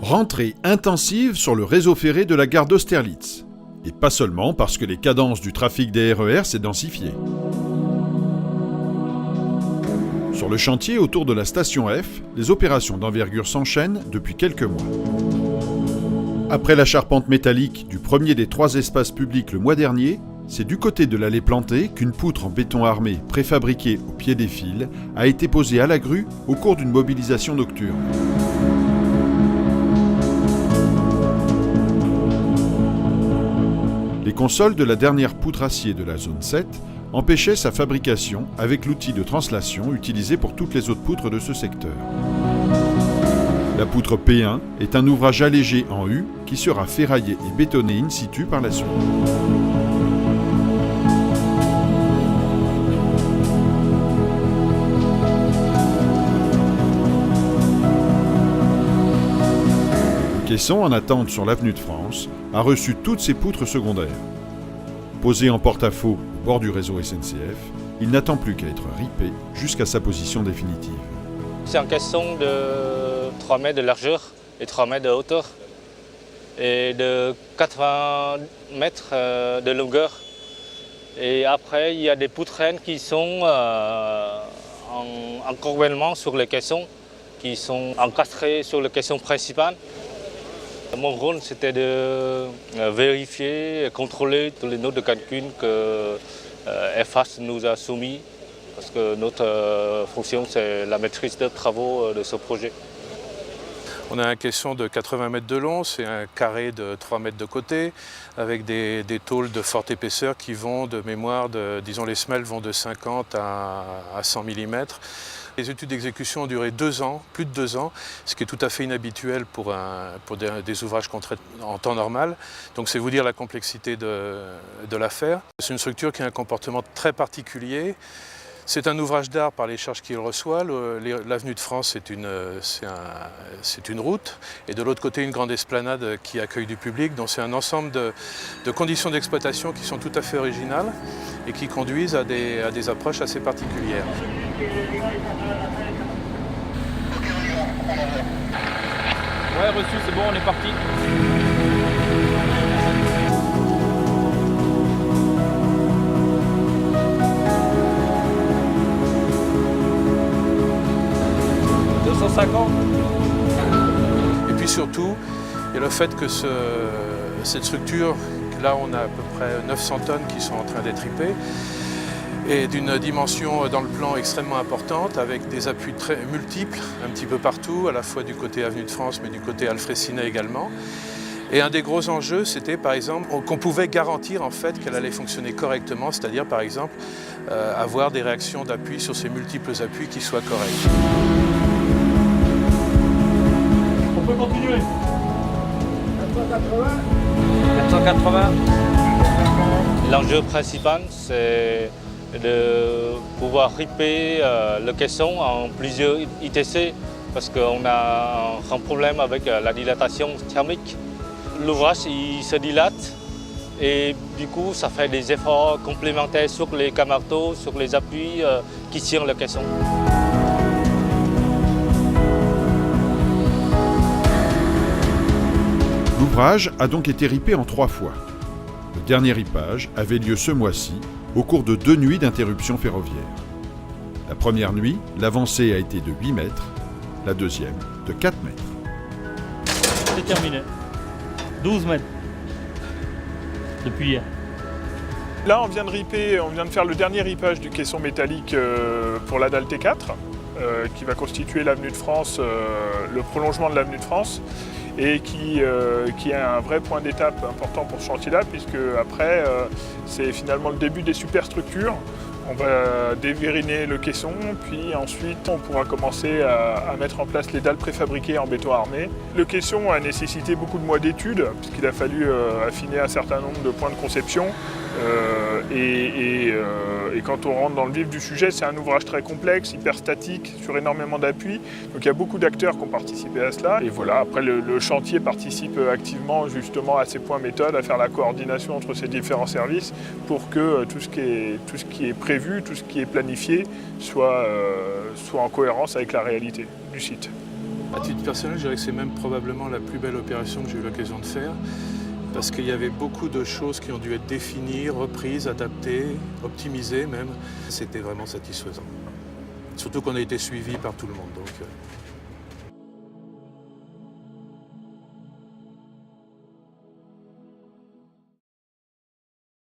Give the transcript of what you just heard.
Rentrée intensive sur le réseau ferré de la gare d'Austerlitz. Et pas seulement parce que les cadences du trafic des RER s'est densifié. Sur le chantier autour de la station F, les opérations d'envergure s'enchaînent depuis quelques mois. Après la charpente métallique du premier des 3 espaces publics le mois dernier, c'est du côté de l'allée Plantée qu'une poutre en béton armé préfabriquée au pied des fils a été posée à la grue au cours d'une mobilisation nocturne. Les consoles de la dernière poutre acier de la zone 7 empêchaient sa fabrication avec l'outil de translation utilisé pour toutes les autres poutres de ce secteur. La poutre P1 est un ouvrage allégé en U qui sera ferraillé et bétonné in situ par la suite. Le caisson en attente sur l'avenue de France a reçu toutes ses poutres secondaires. Posé en porte-à-faux au bord du réseau SNCF, il n'attend plus qu'à être ripé jusqu'à sa position définitive. C'est un caisson de 3 mètres de largeur et 3 mètres de hauteur et de 80 mètres de longueur. Et après, il y a des poutrelles qui sont en courbellement sur le caisson, qui sont encastrées sur le caisson principal. Mon rôle, c'était de vérifier et contrôler tous les notes de calcul que FH nous a soumis, parce que notre fonction, c'est la maîtrise des travaux de ce projet. On a un caisson de 80 mètres de long, c'est un carré de 3 mètres de côté, avec des tôles de forte épaisseur qui vont de mémoire, disons les semelles vont de 50 à 100 mm. Les études d'exécution ont duré 2 ans, plus de 2 ans, ce qui est tout à fait inhabituel pour des ouvrages qu'on traite en temps normal. Donc c'est vous dire la complexité de l'affaire. C'est une structure qui a un comportement très particulier. C'est un ouvrage d'art par les charges qu'il reçoit. L'avenue de France, c'est une route. Et de l'autre côté, une grande esplanade qui accueille du public. Donc c'est un ensemble de conditions d'exploitation qui sont tout à fait originales et qui conduisent à des approches assez particulières. Ouais, reçu, c'est bon, on est parti. Et puis surtout, il y a le fait que cette structure, là on a à peu près 900 tonnes qui sont en train d'être ripées, et d'une dimension dans le plan extrêmement importante, avec des appuis très multiples, un petit peu partout, à la fois du côté Avenue de France, mais du côté Alfrécinet également. Et un des gros enjeux, c'était par exemple qu'on pouvait garantir en fait qu'elle allait fonctionner correctement, c'est-à-dire par exemple avoir des réactions d'appui sur ces multiples appuis qui soient corrects. On peut continuer. 480. L'enjeu principal, c'est de pouvoir ripper le caisson en plusieurs ITC, parce qu'on a un problème avec la dilatation thermique. L'ouvrage il se dilate et du coup ça fait des efforts complémentaires sur les camarteaux, sur les appuis qui tirent le caisson. L'ouvrage a donc été ripé en 3 fois. Le dernier ripage avait lieu ce mois-ci, au cours de 2 nuits d'interruption ferroviaire. La première nuit, l'avancée a été de 8 mètres, la deuxième de 4 mètres. C'est terminé. 12 mètres. Depuis hier. Là, on vient de faire le dernier ripage du caisson métallique pour la dalle T4, qui va constituer l'avenue de France, le prolongement de l'avenue de France, et qui est un vrai point d'étape important pour ce chantier-là, puisque après, c'est finalement le début des superstructures. On va dévériner le caisson, puis ensuite on pourra commencer à mettre en place les dalles préfabriquées en béton armé. Le caisson a nécessité beaucoup de mois d'études, puisqu'il a fallu affiner un certain nombre de points de conception. Et quand on rentre dans le vif du sujet, c'est un ouvrage très complexe, hyper statique, sur énormément d'appuis. Donc il y a beaucoup d'acteurs qui ont participé à cela. Et voilà, après le chantier participe activement justement à ces points méthodes, à faire la coordination entre ces différents services pour que tout ce qui est prévu, tout ce qui est planifié soit en cohérence avec la réalité du site. À titre personnel, je dirais que c'est même probablement la plus belle opération que j'ai eu l'occasion de faire, parce qu'il y avait beaucoup de choses qui ont dû être définies, reprises, adaptées, optimisées même. C'était vraiment satisfaisant. Surtout qu'on a été suivi par tout le monde. Donc,